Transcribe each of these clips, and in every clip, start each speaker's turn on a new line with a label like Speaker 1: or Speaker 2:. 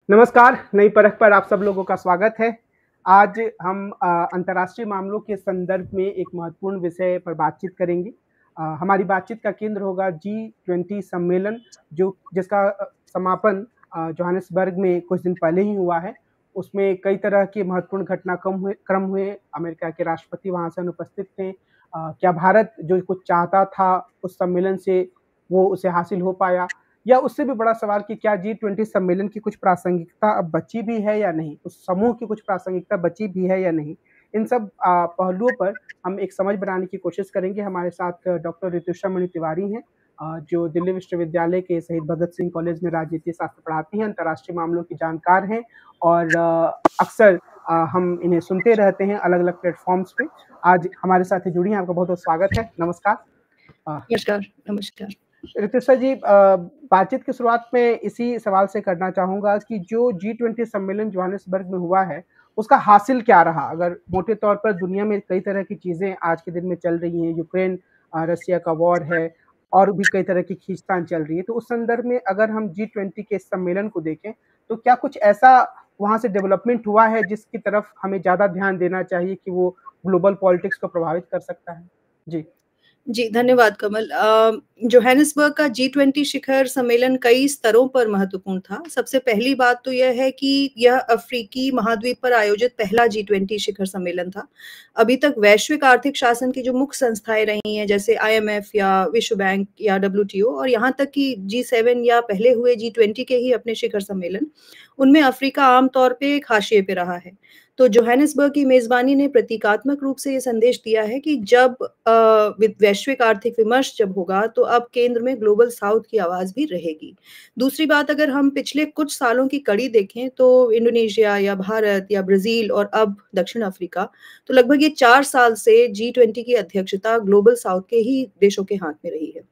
Speaker 1: नमस्कार, नई परख पर आप सब लोगों का स्वागत है। आज हम अंतर्राष्ट्रीय मामलों के संदर्भ में एक महत्वपूर्ण विषय पर बातचीत करेंगे। हमारी बातचीत का केंद्र होगा G20 सम्मेलन जिसका समापन जोहानिसबर्ग में कुछ दिन पहले ही हुआ है। उसमें कई तरह के महत्वपूर्ण क्रम हुए, अमेरिका के राष्ट्रपति वहाँ से अनुपस्थित थे। क्या भारत जो कुछ चाहता था उस सम्मेलन से वो उसे हासिल हो पाया? या उससे भी बड़ा सवाल कि क्या G20 सम्मेलन की कुछ प्रासंगिकता अब बची भी है या नहीं? उस समूह की कुछ प्रासंगिकता बची भी है या नहीं? इन सब पहलुओं पर हम एक समझ बनाने की कोशिश करेंगे। हमारे साथ डॉक्टर ऋतुषा मणि तिवारी हैं, जो दिल्ली विश्वविद्यालय के शहीद भगत सिंह कॉलेज में राजनीति शास्त्र पढ़ाती हैं, अंतर्राष्ट्रीय मामलों की जानकार हैं और अक्सर हम इन्हें सुनते रहते हैं अलग-अलग प्लेटफ़ॉर्म्स पे। आज हमारे साथ ये जुड़ी हैं, आपका बहुत-बहुत स्वागत है। नमस्कार। अ
Speaker 2: नमस्कार, नमस्कार।
Speaker 1: ऋतुषा जी, बातचीत की शुरुआत में इसी सवाल से करना चाहूँगा कि जो G20 सम्मेलन जोहानिसबर्ग में हुआ है, उसका हासिल क्या रहा? अगर मोटे तौर पर दुनिया में कई तरह की चीज़ें आज के दिन में चल रही हैं, यूक्रेन रसिया का वॉर है और भी कई तरह की खींचतान चल रही है। तो उस संदर्भ में अगर हम G20 के इस सम्मेलन को देखें, तो क्या कुछ ऐसा वहाँ से डेवलपमेंट हुआ है जिसकी तरफ हमें ज़्यादा ध्यान देना चाहिए कि वो ग्लोबल पॉलिटिक्स को प्रभावित कर सकता है? जी।
Speaker 2: जी, धन्यवाद कमल। जोहानिसबर्ग का G20 शिखर सम्मेलन कई स्तरों पर महत्वपूर्ण था। सबसे पहली बात तो यह है कि यह अफ्रीकी महाद्वीप पर आयोजित पहला G20 शिखर सम्मेलन था। अभी तक वैश्विक आर्थिक शासन की जो मुख्य संस्थाएँ रही हैं, जैसे IMF या विश्व बैंक या WTO और यहाँ तक कि G7 या पहले हुए G20 के ही अपने शिखर सम्मेलन, उनमें अफ्रीका आम तौर पे एक हाशिए पे रहा है। तो जोहानिसबर्ग की मेज़बानी ने प्रतीकात्मक रूप से ये संदेश दिया है कि जब वैश्विक आर्थिक विमर्श जब होगा, तो अब केंद्र में ग्लोबल साउथ की आवाज़ भी रहेगी। दूसरी बात अगर हम पिछले कुछ सालों की कड़ी देखें, तो इंडोनेशिया या भारत या ब्राज़ील और अब दक्षिण अफ्रीका, तो लगभग ये 4 साल से G20 की अध्यक्षता ग्लोबल साउथ के ही देशों के हाथ में रही है।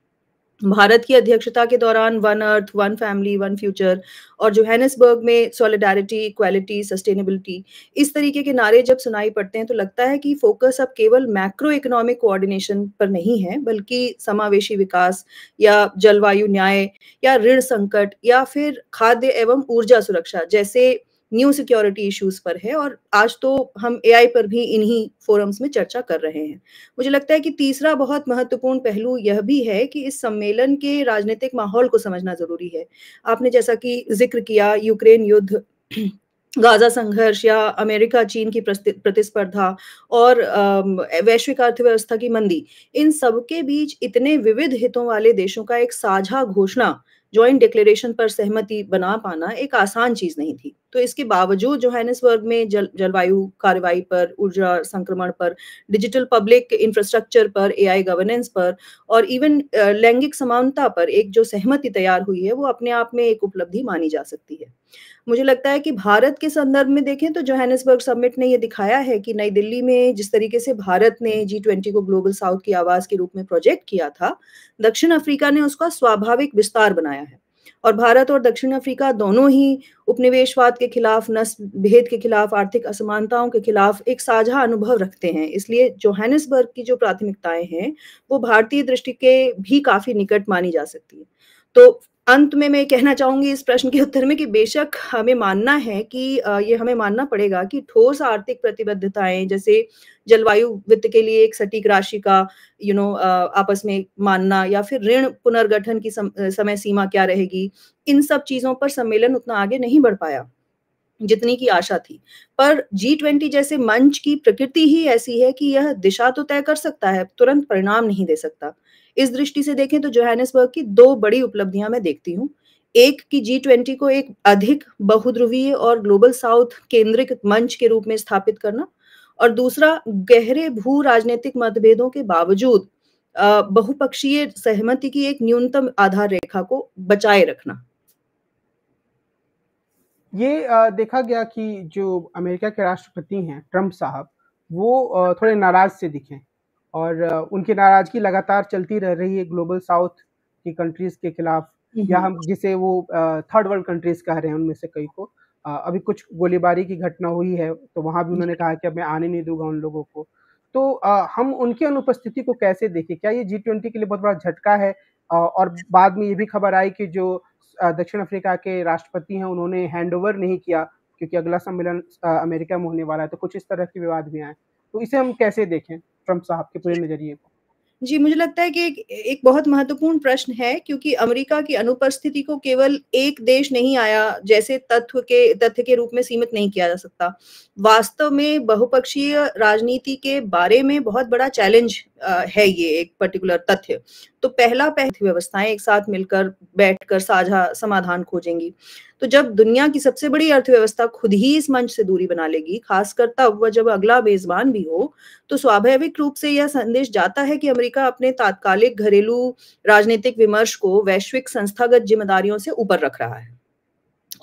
Speaker 2: भारत की अध्यक्षता के दौरान one earth, one family, one future और जोहानिसबर्ग में सॉलिडारिटी, इक्वालिटी, सस्टेनेबिलिटी इस तरीके के नारे जब सुनाई पड़ते हैं तो लगता है कि फोकस अब केवल मैक्रो इकोनॉमिक कोऑर्डिनेशन पर नहीं है, बल्कि समावेशी विकास या जलवायु न्याय या ऋण संकट या फिर खाद्य एवं ऊर्जा सुरक्षा जैसे न्यू सिक्योरिटी इश्यूज पर है और आज तो हम एआई पर भी इन्हीं फोरम्स में चर्चा कर रहे हैं। मुझे लगता है कि तीसरा बहुत महत्वपूर्ण पहलू यह भी है कि इस सम्मेलन के राजनीतिक माहौल को समझना ज़रूरी है। आपने जैसा कि ज़िक्र किया यूक्रेन युद्ध, गाज़ा संघर्ष या अमेरिका-चीन की प्रतिस्पर्धा और वैश्विक अर्थव्यवस्था की मंदी, इन सब के बीच इतने विविध हितों वाले देशों का एक साझा घोषणा, जॉइंट डिक्लेरेशन पर सहमति बना पाना एक आसान चीज़ नहीं थी। तो इसके बावजूद जोहानिसबर्ग में जलवायु कार्रवाई पर, ऊर्जा संक्रमण पर, डिजिटल पब्लिक इंफ्रास्ट्रक्चर पर, एआई गवर्नेंस पर और इवन लैंगिक समानता पर एक जो सहमति तैयार हुई है, वो अपने आप में एक उपलब्धि मानी जा सकती है। मुझे लगता है कि भारत के संदर्भ में देखें तो जोहानिसबर्ग समिट ने ये दिखाया है कि नई दिल्ली में जिस तरीके से भारत ने G20 को ग्लोबल साउथ की आवाज़ के रूप में प्रोजेक्ट किया था, दक्षिण अफ्रीका ने उसका स्वाभाविक विस्तार बनाया है। और भारत और दक्षिण अफ्रीका दोनों ही उपनिवेशवाद के खिलाफ, नस्ल भेद के खिलाफ, आर्थिक असमानताओं के खिलाफ एक साझा अनुभव रखते हैं। इसलिए जोहानिसबर्ग की जो प्राथमिकताएँ हैं, वो भारतीय दृष्टि के भी काफ़ी निकट मानी जा सकती है। तो अंत में मैं कहना चाहूँगी इस प्रश्न के उत्तर में कि बेशक हमें मानना है कि ये हमें मानना पड़ेगा कि ठोस आर्थिक प्रतिबद्धताएँ जैसे जलवायु वित्त के लिए एक सटीक राशि का आपस में मानना या फिर ऋण पुनर्गठन की समय सीमा क्या रहेगी, इन सब चीज़ों पर सम्मेलन उतना आगे नहीं बढ़ पाया, जितनी की आशा थी। पर G20 जैसे मंच की प्रकृति ही ऐसी है कि यह दिशा तो तय कर सकता है, तुरंत परिणाम नहीं दे सकता। इस दृष्टि से देखें तो जोहानिसबर्ग की 2 बड़ी उपलब्धियाँ मैं देखती हूँ। एक कि G20 को एक अधिक बहुध्रुवीय और ग्लोबल साउथ केंद्रित मंच के रूप में स्थापित करना और दूसरा गहरे भू-राजनीतिक मतभेदों के बावजूद बहुपक्षीय सहमति की एक न्यूनतम आधार रेखा को बचाए रखना।
Speaker 1: ये देखा गया कि जो अमेरिका के राष्ट्रपति हैं ट्रंप साहब, वो थोड़े नाराज़ से दिखे और उनकी नाराज़गी लगातार चलती रह रही है ग्लोबल साउथ की कंट्रीज़ के खिलाफ
Speaker 2: हुँ,
Speaker 1: या
Speaker 2: हुँ।
Speaker 1: हम जिसे वो थर्ड वर्ल्ड कंट्रीज़ कह रहे हैं उनमें से कई को। अभी कुछ गोलीबारी की घटना हुई है, तो वहाँ भी उन्होंने कहा कि अब मैं आने नहीं दूँगा उन लोगों को। तो हम उनकी अनुपस्थिति को कैसे देखें? क्या ये G20 के लिए बहुत बड़ा झटका है? और बाद में ये भी खबर आई कि जो दक्षिण अफ्रीका के राष्ट्रपति हैं उन्होंने हैंडओवर नहीं किया क्योंकि अगला सम्मेलन अमेरिका में होने वाला है, तो कुछ इस तरह के विवाद भी आए। तो इसे हम कैसे देखें ट्रम्प साहब के पूरे नज़रिए को?
Speaker 2: जी, मुझे लगता है कि एक बहुत महत्वपूर्ण प्रश्न है, क्योंकि अमेरिका की अनुपस्थिति को केवल एक देश नहीं आया जैसे तथ्य के रूप में सीमित नहीं किया जा सकता। वास्तव में बहुपक्षीय राजनीति के बारे में बहुत बड़ा चैलेंज है ये एक पर्टिकुलर तथ्य। तो पहला व्यवस्थाएं एक साथ मिलकर बैठकर साझा समाधान खोजेंगी। तो जब दुनिया की सबसे बड़ी अर्थव्यवस्था खुद ही इस मंच से दूरी बना लेगी, खासकर तब वह जब अगला मेजबान भी हो, तो स्वाभाविक रूप से यह संदेश जाता है कि अमेरिका अपने तात्कालिक घरेलू राजनीतिक विमर्श को वैश्विक संस्थागत जिम्मेदारियों से ऊपर रख रहा है।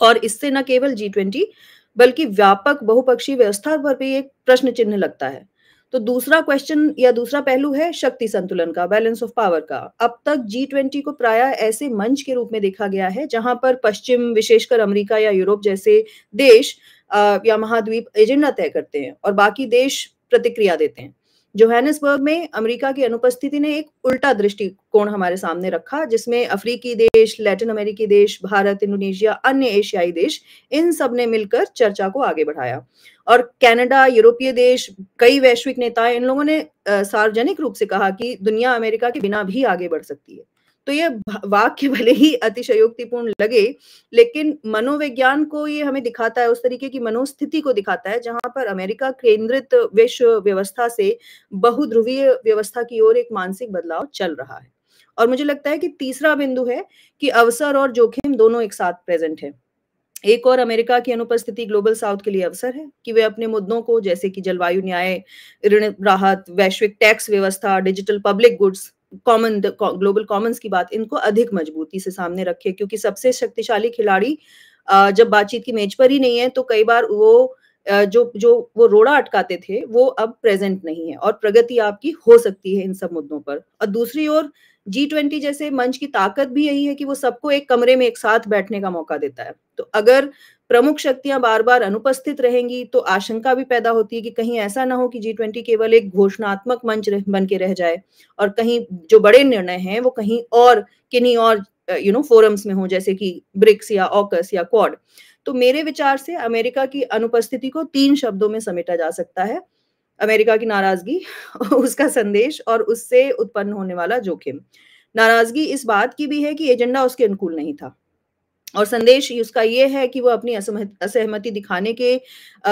Speaker 2: और इससे न केवल G20 बल्कि व्यापक बहुपक्षीय व्यवस्था पर भी एक प्रश्न चिन्ह लगता है। तो दूसरा क्वेश्चन या दूसरा पहलू है शक्ति संतुलन का, बैलेंस ऑफ पावर का। अब तक G20 को प्रायः ऐसे मंच के रूप में देखा गया है जहां पर पश्चिम, विशेषकर अमेरिका या यूरोप जैसे देश या महाद्वीप एजेंडा तय करते हैं और बाकी देश प्रतिक्रिया देते हैं। जोहानिसबर्ग में अमेरिका की अनुपस्थिति ने एक उल्टा दृष्टिकोण हमारे सामने रखा, जिसमें अफ्रीकी देश, लैटिन अमेरिकी देश, भारत, इंडोनेशिया, अन्य एशियाई देश, इन सब ने मिलकर चर्चा को आगे बढ़ाया। और कनाडा, यूरोपीय देश, कई वैश्विक नेता, इन लोगों ने सार्वजनिक रूप से कहा कि दुनिया अमेरिका के बिना भी आगे बढ़ सकती है। तो ये वाक्य भले ही अतिशयोक्तिपूर्ण लगे, लेकिन मनोविज्ञान को ये हमें दिखाता है, उस तरीके की मनोस्थिति को दिखाता है जहां पर अमेरिका केंद्रित विश्व व्यवस्था से बहुध्रुवीय व्यवस्था की ओर एक मानसिक बदलाव चल रहा है। और मुझे लगता है कि तीसरा बिंदु है कि अवसर और जोखिम दोनों एक साथ प्रेजेंट है। एक और अमेरिका की अनुपस्थिति ग्लोबल साउथ के लिए अवसर है कि वे अपने मुद्दों को, जैसे कि जलवायु न्याय, ऋण राहत, वैश्विक टैक्स व्यवस्था, digital public goods, global Commons की बात, इनको अधिक मजबूती से सामने रखे, क्योंकि सबसे शक्तिशाली खिलाड़ी जब बातचीत की मेज पर ही नहीं है, तो कई बार वो जो वो रोड़ा अटकाते थे, वो अब प्रेजेंट नहीं है और प्रगति आपकी हो सकती है इन सब मुद्दों पर। और दूसरी ओर G20 जैसे मंच की ताकत भी यही है कि वो सबको एक कमरे में एक साथ बैठने का मौका देता है। तो अगर प्रमुख शक्तियां बार-बार अनुपस्थित रहेंगी, तो आशंका भी पैदा होती है कि कहीं ऐसा ना हो कि G20 केवल एक घोषणात्मक मंच बन के रह जाए और कहीं जो बड़े निर्णय हैं वो कहीं और किन्हीं और फोरम्स में हो, जैसे कि ब्रिक्स या ऑकस या क्वाड। तो मेरे विचार से अमेरिका की अनुपस्थिति को 3 शब्दों में समेटा जा सकता है: अमेरिका की नाराजगी, उसका संदेश और उससे उत्पन्न होने वाला जोखिम। नाराजगी इस बात की भी है कि एजेंडा उसके अनुकूल नहीं था, और संदेश उसका ये है कि वो अपनी असहमति दिखाने के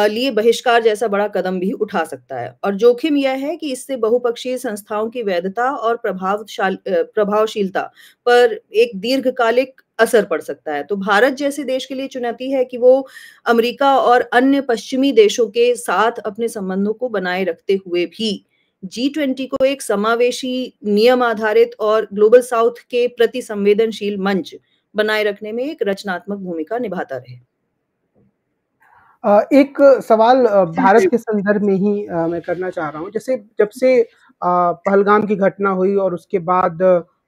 Speaker 2: लिए बहिष्कार जैसा बड़ा कदम भी उठा सकता है। और जोखिम यह है कि इससे बहुपक्षीय संस्थाओं की वैधता और प्रभावशीलता पर एक दीर्घकालिक असर पड़ सकता है। तो भारत जैसे देश के लिए चुनौती है कि वो अमेरिका और अन्य पश्चिमी देशों के साथ अपने संबंधों को बनाए रखते हुए भी G20 को एक समावेशी, नियम आधारित और ग्लोबल साउथ के प्रति संवेदनशील मंच बनाए रखने में एक रचनात्मक भूमिका निभाता रहे।
Speaker 1: एक सवाल भारत के संदर्भ में ही मैं करना चाह रहा हूँ। जैसे जब से पहलगाम की घटना हुई और उसके बाद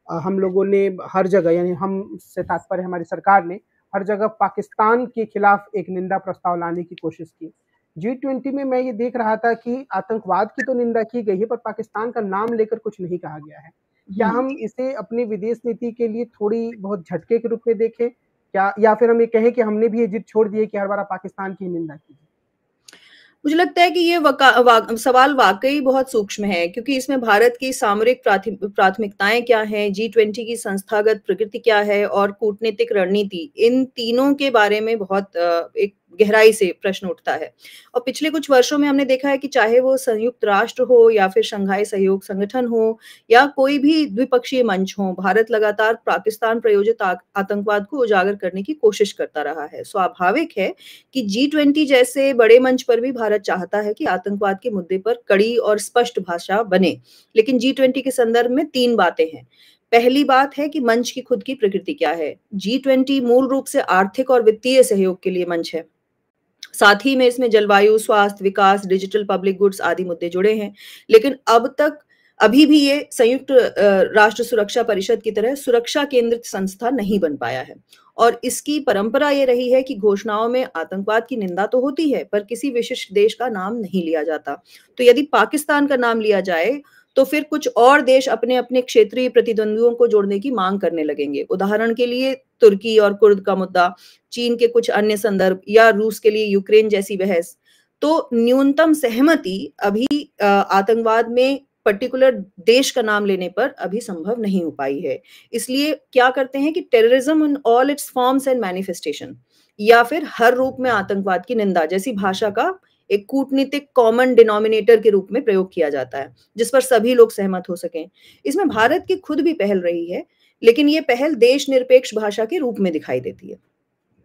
Speaker 1: हम लोगों ने हर जगह, यानी हम से तात्पर्य हमारी सरकार ने हर जगह पाकिस्तान के खिलाफ एक निंदा प्रस्ताव लाने की कोशिश की। G20 में मैं ये देख रहा था कि आतंकवाद की तो निंदा की गई है, पर पाकिस्तान का नाम लेकर कुछ नहीं कहा गया है। क्या हम इसे अपनी विदेश नीति के लिए थोड़ी बहुत झटके के रूप में देखें? क्या, या फिर हम ये कहें कि हमने भी ये जिद छोड़ दी है कि हर बार आप पाकिस्तान की निंदा कीजिए?
Speaker 2: मुझे लगता है कि ये सवाल वाकई बहुत सूक्ष्म है, क्योंकि इसमें भारत की सामरिक प्राथमिकताएं क्या हैं, G20 की संस्थागत प्रकृति क्या है और कूटनीतिक रणनीति, इन तीनों के बारे में बहुत एक गहराई से प्रश्न उठता है। और पिछले कुछ वर्षों में हमने देखा है कि चाहे वो संयुक्त राष्ट्र हो या फिर शंघाई सहयोग संगठन हो या कोई भी द्विपक्षीय मंच हो, भारत लगातार पाकिस्तान प्रायोजित आतंकवाद को उजागर करने की कोशिश करता रहा है। स्वाभाविक है कि G20 जैसे बड़े मंच पर भी भारत चाहता है कि आतंकवाद के मुद्दे पर कड़ी और स्पष्ट भाषा बने। लेकिन G20 के संदर्भ में 3 बातें हैं। पहली बात है कि मंच की खुद की प्रकृति क्या है। G20 मूल रूप से आर्थिक और वित्तीय सहयोग के लिए मंच है। साथ ही में इसमें जलवायु, स्वास्थ्य, विकास, डिजिटल पब्लिक गुड्स आदि मुद्दे जुड़े हैं। लेकिन अभी भी ये संयुक्त राष्ट्र सुरक्षा परिषद की तरह सुरक्षा केंद्रित संस्था नहीं बन पाया है। और इसकी परंपरा ये रही है कि घोषणाओं में आतंकवाद की निंदा तो होती है, पर किसी विशिष्ट देश का नाम नहीं लिया जाता। तो यदि पाकिस्तान का नाम लिया जाए, तो फिर कुछ और देश अपने अपने क्षेत्रीय प्रतिद्वंदियों को जोड़ने की मांग करने लगेंगे। उदाहरण के लिए तुर्की और कुर्द का मुद्दा, चीन के कुछ अन्य संदर्भ या रूस के लिए यूक्रेन जैसी बहस। तो न्यूनतम सहमति अभी आतंकवाद में पर्टिकुलर देश का नाम लेने पर अभी संभव नहीं हो पाई है। इसलिए क्या करते हैं कि terrorism in all it's forms and manifestation, या फिर हर रूप में आतंकवाद की निंदा जैसी भाषा का एक कूटनीतिक कॉमन डिनोमिनेटर के रूप में प्रयोग किया जाता है, जिस पर सभी लोग सहमत हो सकें। इसमें भारत की खुद भी पहल रही है, लेकिन ये पहल देश निरपेक्ष भाषा के रूप में दिखाई देती है।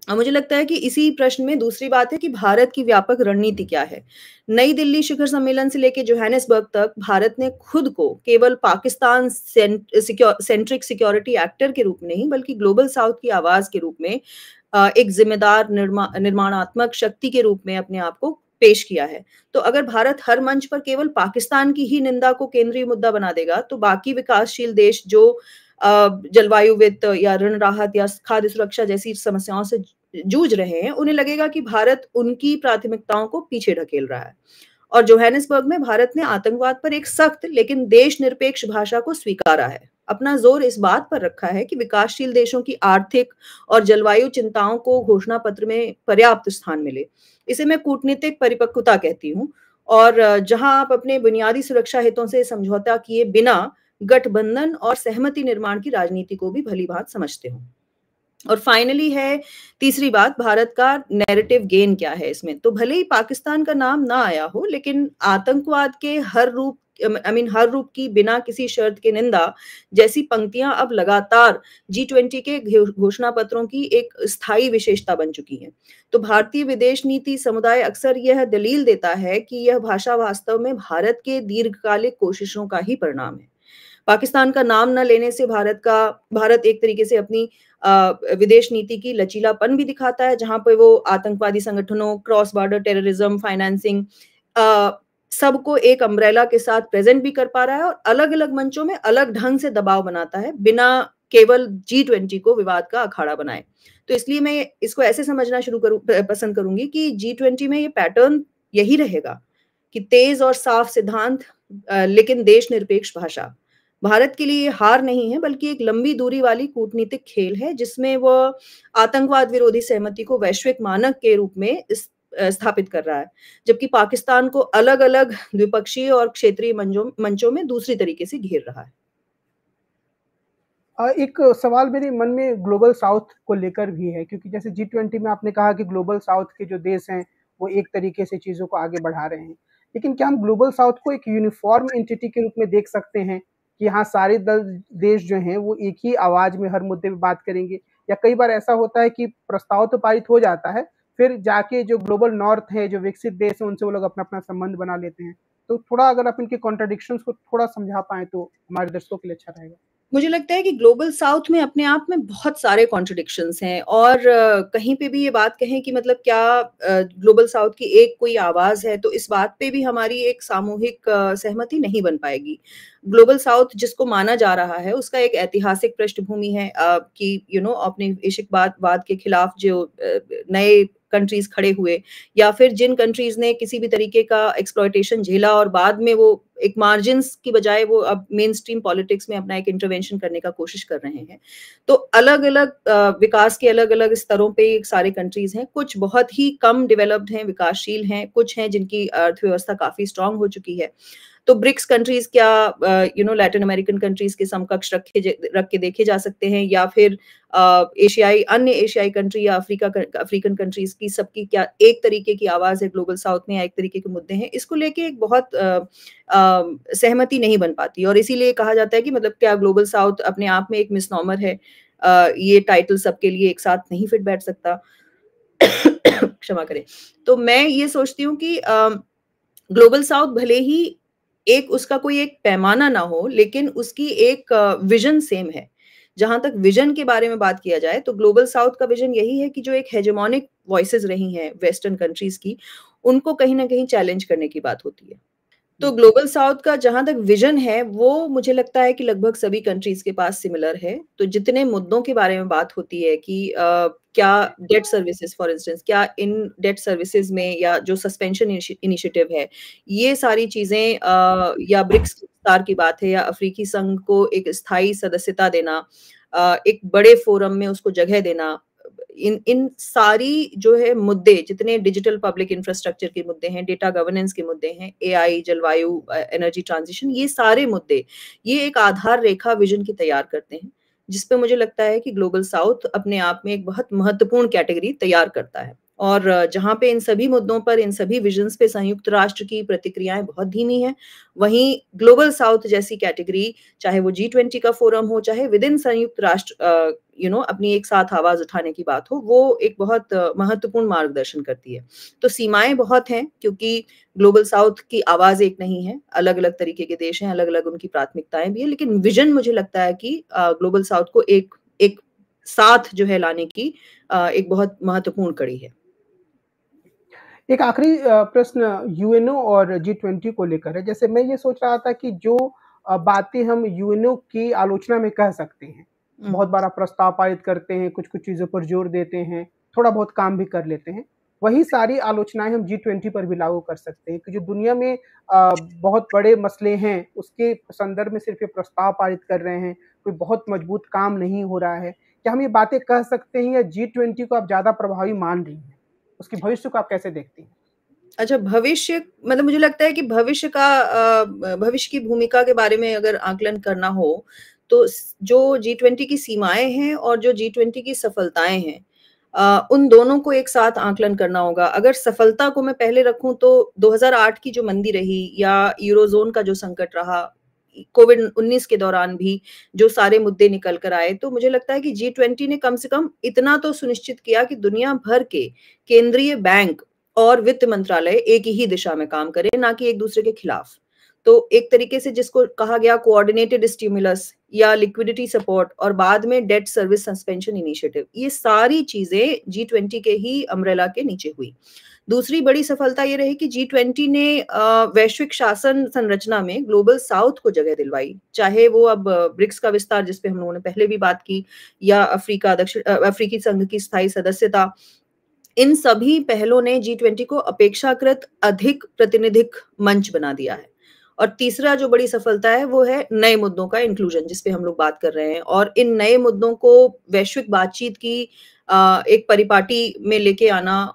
Speaker 2: और मुझे लगता है कि इसी प्रश्न में दूसरी बात है कि भारत की व्यापक रणनीति क्या है। नई दिल्ली शिखर सम्मेलन से लेकर जोहानिसबर्ग तक भारत ने खुद को केवल पाकिस्तान सेंट्रिक सिक्योरिटी एक्टर के रूप में नहीं, बल्कि ग्लोबल साउथ की आवाज के रूप में एक जिम्मेदार निर्माणात्मक शक्ति के रूप में अपने आप को पेश किया है। तो अगर भारत हर मंच पर केवल पाकिस्तान की ही निंदा को केंद्रीय मुद्दा बना देगा, तो बाकी विकासशील देश जो जलवायु वित्त या ऋण राहत या खाद्य सुरक्षा जैसी समस्याओं से जूझ रहे हैं, उन्हें लगेगा कि भारत उनकी प्राथमिकताओं को पीछे ढकेल रहा है। और जोहानिसबर्ग में भारत ने आतंकवाद पर एक सख्त लेकिन देश निरपेक्ष भाषा को स्वीकारा है। अपना जोर इस बात पर रखा है कि विकासशील देशों की आर्थिक और जलवायु चिंताओं को घोषणा पत्र में पर्याप्त स्थान मिले। इसे मैं कूटनीतिक परिपक्वता कहती हूँ। और जहां आप अपने बुनियादी सुरक्षा हितों से समझौता किए बिना गठबंधन और सहमति निर्माण की राजनीति को भी भली भांति समझते हो। और फाइनली है तीसरी बात, भारत का नैरेटिव गेन क्या है इसमें। तो भले ही पाकिस्तान का नाम ना आया हो, लेकिन आतंकवाद के हर रूप हर रूप की बिना किसी शर्त के निंदा जैसी पंक्तियां अब लगातार G20 के घोषणा पत्रों की एक स्थायी विशेषता बन चुकी हैं। तो भारतीय विदेश नीति समुदाय अक्सर यह दलील देता है कि यह भाषा वास्तव में भारत के दीर्घकालिक कोशिशों का ही परिणाम है। पाकिस्तान का नाम न लेने से भारत एक तरीके से अपनी विदेश नीति की लचीलापन भी दिखाता है, जहां पे वो आतंकवादी संगठनों, क्रॉस बॉर्डर टेररिज्म, फाइनेंसिंग सबको एक अम्ब्रेला के साथ प्रेजेंट भी कर पा रहा है और अलग अलग मंचों में अलग ढंग से दबाव बनाता है, बिना केवल G20 को विवाद का अखाड़ा बनाए। तो इसलिए मैं इसको ऐसे समझना पसंद करूंगी कि G20 में ये पैटर्न यही रहेगा कि तेज और साफ सिद्धांत, लेकिन देश निरपेक्ष भाषा। भारत के लिए हार नहीं है, बल्कि एक लंबी दूरी वाली कूटनीतिक खेल है, जिसमें वह आतंकवाद विरोधी सहमति को वैश्विक मानक के रूप में स्थापित कर रहा है, जबकि पाकिस्तान को अलग अलग द्विपक्षीय और क्षेत्रीय मंचों में दूसरी तरीके से घेर रहा है।
Speaker 1: एक सवाल मेरे मन में ग्लोबल साउथ को लेकर भी है, क्योंकि जैसे G20 में आपने कहा कि ग्लोबल साउथ के जो देश हैं वो एक तरीके से चीज़ों को आगे बढ़ा रहे हैं, लेकिन क्या हम ग्लोबल साउथ को एक यूनिफॉर्म एंटिटी के रूप में देख सकते हैं कि हाँ, सारे देश जो हैं वो एक ही आवाज़ में हर मुद्दे पे बात करेंगे? या कई बार ऐसा होता है कि प्रस्ताव तो पारित हो जाता है, फिर जाके जो ग्लोबल नॉर्थ है, जो विकसित देश हैं, उनसे वो लोग अपना-अपना संबंध बना लेते हैं। तो थोड़ा अगर आप इनके कॉन्ट्रडिक्शंस को थोड़ा समझा पाएँ तो हमारे दर्शकों के लिए अच्छा रहेगा।
Speaker 2: मुझे लगता है कि ग्लोबल साउथ में अपने आप में बहुत सारे कॉन्ट्रडिक्शंस हैं, और कहीं पे भी ये बात कहें कि मतलब क्या ग्लोबल साउथ की एक कोई आवाज है, तो इस बात पे भी हमारी एक सामूहिक सहमति नहीं बन पाएगी। ग्लोबल साउथ जिसको माना जा रहा है, उसका एक ऐतिहासिक पृष्ठभूमि है कि औपनिवेशिकवाद के खिलाफ जो नए कंट्रीज खड़े हुए, या फिर जिन कंट्रीज ने किसी भी तरीके का एक्सप्लॉयटेशन झेला और बाद में वो एक मार्जिन्स की बजाय वो अब मेन स्ट्रीम पॉलिटिक्स में अपना एक इंटरवेंशन करने का कोशिश कर रहे हैं। तो अलग अलग विकास के अलग अलग स्तरों पे सारे कंट्रीज हैं। कुछ बहुत ही कम डेवलप्ड हैं, विकासशील हैं, कुछ हैं जिनकी अर्थव्यवस्था काफी स्ट्रांग हो चुकी है। तो ब्रिक्स कंट्रीज क्या लैटिन अमेरिकन कंट्रीज के समकक्ष रख के देखे जा सकते हैं, या फिर अन्य एशियाई कंट्री या अफ्रीकन कंट्रीज की सबकी क्या एक तरीके की आवाज है ग्लोबल साउथ में, या एक तरीके के मुद्दे हैं, इसको लेके एक बहुत सहमति नहीं बन पाती। और इसीलिए कहा जाता है कि मतलब क्या ग्लोबल साउथ अपने आप में एक मिसनॉमर है, ये टाइटल सबके लिए एक साथ नहीं फिट बैठ सकता। क्षमा करें। तो मैं ये सोचती हूँ कि ग्लोबल साउथ भले ही एक उसका कोई एक पैमाना ना हो, लेकिन उसकी एक विजन सेम है। जहां तक विजन के बारे में बात किया जाए, तो ग्लोबल साउथ का विजन यही है कि जो एक हेजेमोनिक वॉइसेस रही हैं वेस्टर्न कंट्रीज की, उनको कहीं ना कहीं चैलेंज करने की बात होती है। तो ग्लोबल साउथ का जहां तक विजन है वो मुझे लगता है कि लगभग सभी कंट्रीज के पास सिमिलर है। तो जितने मुद्दों के बारे में बात होती है कि क्या डेट सर्विसेज फॉर इंस्टेंस, क्या इन डेट सर्विसेज में या जो सस्पेंशन इनिशिएटिव है, ये सारी चीजें या ब्रिक्स के विस्तार की बात है या अफ्रीकी संघ को एक स्थायी सदस्यता देना, एक बड़े फोरम में उसको जगह देना, इन इन सारी जो है मुद्दे, जितने डिजिटल पब्लिक इंफ्रास्ट्रक्चर के मुद्दे हैं, डेटा गवर्नेंस के मुद्दे हैं, एआई, जलवायु, एनर्जी ट्रांजिशन, ये सारे मुद्दे, ये एक आधार रेखा विजन की तैयार करते हैं, जिसपे मुझे लगता है कि ग्लोबल साउथ अपने आप में एक बहुत महत्वपूर्ण कैटेगरी तैयार करता है। और जहाँ पे इन सभी मुद्दों पर, इन सभी विजन्स पे संयुक्त राष्ट्र की प्रतिक्रियाएं बहुत धीमी हैं, वहीं ग्लोबल साउथ जैसी कैटेगरी, चाहे वो G20 का फोरम हो, चाहे विद इन संयुक्त राष्ट्र अपनी एक साथ आवाज उठाने की बात हो, वो एक बहुत महत्वपूर्ण मार्गदर्शन करती है। तो सीमाएं बहुत हैं, क्योंकि ग्लोबल साउथ की आवाज एक नहीं है, अलग अलग तरीके के देश हैं, अलग अलग उनकी प्राथमिकताएं भी है, लेकिन विजन मुझे लगता है कि ग्लोबल साउथ को एक एक साथ जो है लाने की एक बहुत महत्वपूर्ण कड़ी है।
Speaker 1: एक आखिरी प्रश्न यूएनओ और G20 को लेकर है। जैसे मैं ये सोच रहा था कि जो बातें हम यूएनओ की आलोचना में कह सकते हैं, बहुत बड़ा प्रस्ताव पारित करते हैं, कुछ-कुछ चीज़ों पर जोर देते हैं, थोड़ा बहुत काम भी कर लेते हैं, वही सारी आलोचनाएँ हम G20 पर भी लागू कर सकते हैं कि जो दुनिया में बहुत बड़े मसले हैं, उसके संदर्भ में सिर्फ़ ये प्रस्ताव पारित कर रहे हैं, कोई बहुत मजबूत काम नहीं हो रहा है। क्या हम ये बातें कह सकते हैं या G20 को आप ज़्यादा प्रभावी मान रही हैं? उसके भविष्य को आप कैसे देखती हैं?
Speaker 2: अच्छा, भविष्य मतलब मुझे लगता है कि भविष्य की भूमिका के बारे में अगर आकलन करना हो, तो जो G20 की सीमाएँ हैं और जो G20 की सफलताएँ हैं, उन दोनों को एक साथ आकलन करना होगा। अगर सफलता को मैं पहले रखूँ तो 2008 की जो मंदी रही या यूरोज़ोन का जो संकट रहा, कोविड-19 के दौरान भी जो सारे मुद्दे निकल कर आए, तो मुझे लगता है कि G20 ने कम से कम इतना तो सुनिश्चित किया कि दुनिया भर के केंद्रीय बैंक और वित्त मंत्रालय एक ही दिशा में काम करें, ना कि एक-दूसरे के खिलाफ। तो एक तरीके से जिसको कहा गया कोऑर्डिनेटेड स्टिमुलस या लिक्विडिटी सपोर्ट और बाद में डेट सर्विस सस्पेंशन इनिशिएटिव, ये सारी चीज़ें G20 के ही अम्ब्रेला के नीचे हुई। दूसरी बड़ी सफलता ये रही कि G20 ने वैश्विक शासन संरचना में ग्लोबल साउथ को जगह दिलवाई। चाहे वो अब ब्रिक्स का विस्तार, जिस पे हम लोगों ने पहले भी बात की, या अफ्रीकी संघ की स्थायी सदस्यता, इन सभी पहलों ने G20 को अपेक्षाकृत अधिक प्रतिनिधिक मंच बना दिया है। और तीसरा जो बड़ी सफलता है वो है नए मुद्दों का इंक्लूजन, जिस पे हम लोग बात कर रहे हैं, और इन नए मुद्दों को वैश्विक बातचीत की एक परिपाटी में लेके आना,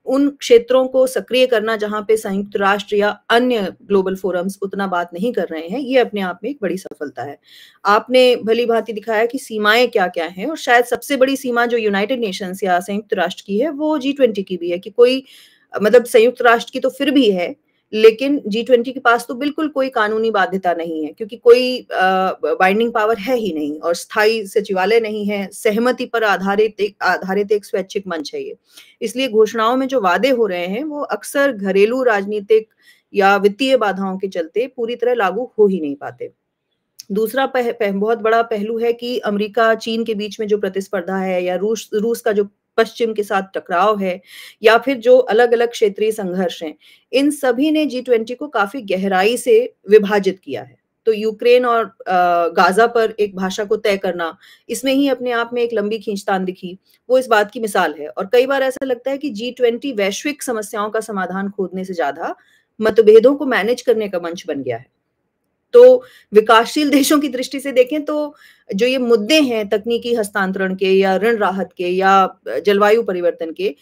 Speaker 2: उन क्षेत्रों को सक्रिय करना जहां पे संयुक्त राष्ट्र या अन्य ग्लोबल फोरम्स उतना बात नहीं कर रहे हैं, ये अपने आप में एक बड़ी सफलता है। आपने भली भांति दिखाया कि सीमाएं क्या-क्या हैं, और शायद सबसे बड़ी सीमा जो यूनाइटेड नेशंस या संयुक्त राष्ट्र की है, वो G20 की भी है कि कोई मतलब संयुक्त राष्ट्र की तो फिर भी है, लेकिन G20 के पास तो बिल्कुल कोई कानूनी बाध्यता नहीं है, क्योंकि कोई बाइंडिंग पावर है ही नहीं, और स्थायी सचिवालय नहीं है, सहमति पर आधारित एक स्वैच्छिक मंच है ये। इसलिए घोषणाओं में जो वादे हो रहे हैं, वो अक्सर घरेलू राजनीतिक या वित्तीय बाधाओं के चलते पूरी तरह लागू हो ही नहीं पाते। दूसरा बहुत बड़ा पहलू है कि अमेरिका, चीन के बीच में जो प्रतिस्पर्धा है, या रूस का जो पश्चिम के साथ टकराव है, या फिर जो अलग-अलग क्षेत्रीय संघर्ष हैं, इन सभी ने G20 को काफ़ी गहराई से विभाजित किया है। तो यूक्रेन और गाज़ा पर एक भाषा को तय करना, इसमें ही अपने आप में एक लंबी खींचतान दिखी, वो इस बात की मिसाल है। और कई बार ऐसा लगता है कि G20 वैश्विक समस्याओं का समाधान खोजने से ज़्यादा मतभेदों को मैनेज करने का मंच बन गया है। तो विकासशील देशों की दृष्टि से देखें तो जो ये मुद्दे हैं तकनीकी हस्तांतरण के, या ऋण राहत के, या जलवायु परिवर्तन के,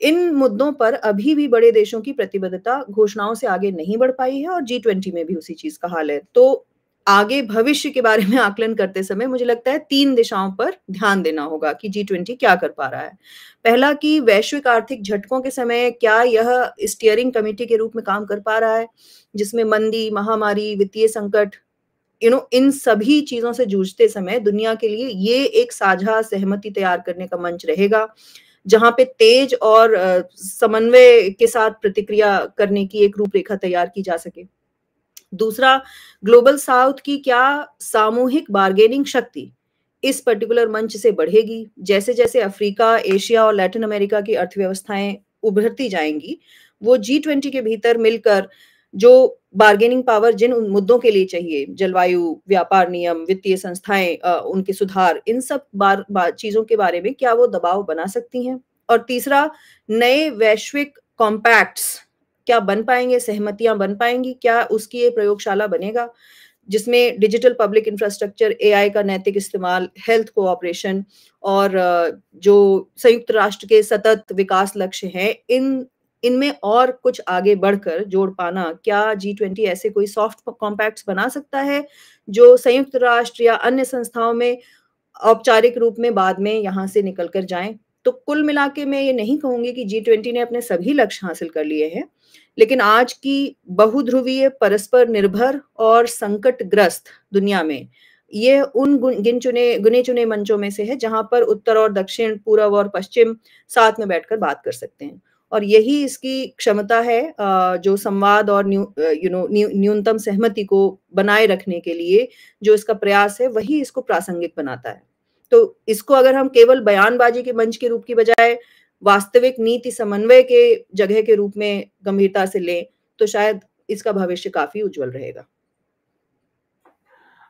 Speaker 2: इन मुद्दों पर अभी भी बड़े देशों की प्रतिबद्धता घोषणाओं से आगे नहीं बढ़ पाई है, और G20 में भी उसी चीज का हाल है। तो आगे भविष्य के बारे में आकलन करते समय मुझे लगता है 3 दिशाओं पर ध्यान देना होगा कि G20 क्या कर पा रहा है। पहला, कि वैश्विक आर्थिक झटकों के समय क्या यह स्टीयरिंग कमेटी के रूप में काम कर पा रहा है, जिसमें मंदी, महामारी, वित्तीय संकट, इन सभी चीजों से जूझते समय दुनिया के लिए ये एक साझा सहमति तैयार करने का मंच रहेगा, जहां पे तेज और समन्वय के साथ प्रतिक्रिया करने की एक रूपरेखा तैयार की जा सके। दूसरा, ग्लोबल साउथ की क्या सामूहिक बार्गेनिंग शक्ति इस पर्टिकुलर मंच से बढ़ेगी, जैसे-जैसे अफ्रीका, एशिया और लैटिन अमेरिका की अर्थव्यवस्थाएं उभरती जाएंगी, वो G20 के भीतर मिलकर जो बार्गेनिंग पावर जिन मुद्दों के लिए चाहिए, जलवायु, व्यापार नियम, वित्तीय संस्थाएँ उनके सुधार, इन सब चीज़ों के बारे में क्या वो दबाव बना सकती हैं? और तीसरा, नए वैश्विक कॉम्पैक्ट्स क्या बन पाएँगे, सहमतियाँ बन पाएँगी? क्या उसकी ये प्रयोगशाला बनेगा? जिसमें डिजिटल पब्लिक इंफ्रास्ट्रक्चर, एआई का नैतिक इस्तेमाल, हेल्थ कोऑपरेशन और जो संयुक्त राष्ट्र के सतत विकास लक्ष्य हैं, इनमें और कुछ आगे बढ़कर जोड़ पाना, क्या जी20 ऐसे कोई सॉफ्ट कॉम्पैक्ट्स बना सकता है, जो संयुक्त राष्ट्र या अन्य संस्थाओं में औपचारिक रूप में बाद में यहाँ से निकल कर जाएँ? तो कुल मिला के मैं ये नहीं कहूँगी कि जी20 ने अपने सभी लक्ष्य हासिल कर लिए हैं, लेकिन आज की बहुध्रुवीय, परस्पर निर्भर और संकटग्रस्त दुनिया में ये उन गिने-चुने मंचों में से है, जहाँ पर उत्तर और दक्षिण, पूर्व और पश्चिम साथ में बैठकर बात कर सकते हैं। और यही इसकी क्षमता है जो संवाद और न्यूनतम सहमति को बनाए रखने के लिए जो इसका प्रयास है, वही इसको प्रासंगिक बनाता है। तो इसको अगर हम केवल बयानबाजी के मंच के रूप की बजाय वास्तविक नीति समन्वय के जगह के रूप में गंभीरता से लें, तो शायद इसका भविष्य काफ़ी उज्ज्वल रहेगा।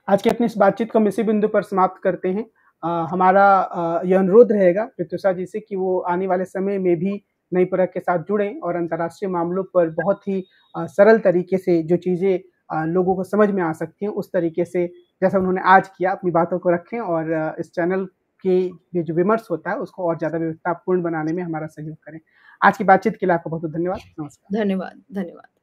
Speaker 1: आज की अपनी इस बातचीत को हम इसी बिंदु पर समाप्त करते हैं। हमारा ये अनुरोध रहेगा प्रत्युषा जी से कि वो आने वाले समय में भी नई परख के साथ जुड़ें और अंतर्राष्ट्रीय मामलों पर बहुत ही सरल तरीके से जो चीज़ें लोगों को समझ में आ सकती हैं, उस तरीके से जैसा उन्होंने आज किया अपनी बातों को रखें और इस चैनल के ये जो विमर्श होता है, उसको और ज़्यादा विविधतापूर्ण बनाने में हमारा सहयोग करें। आज की बातचीत के लिए आपका बहुत-बहुत धन्यवाद। नमस्कार।
Speaker 2: धन्यवाद, धन्यवाद।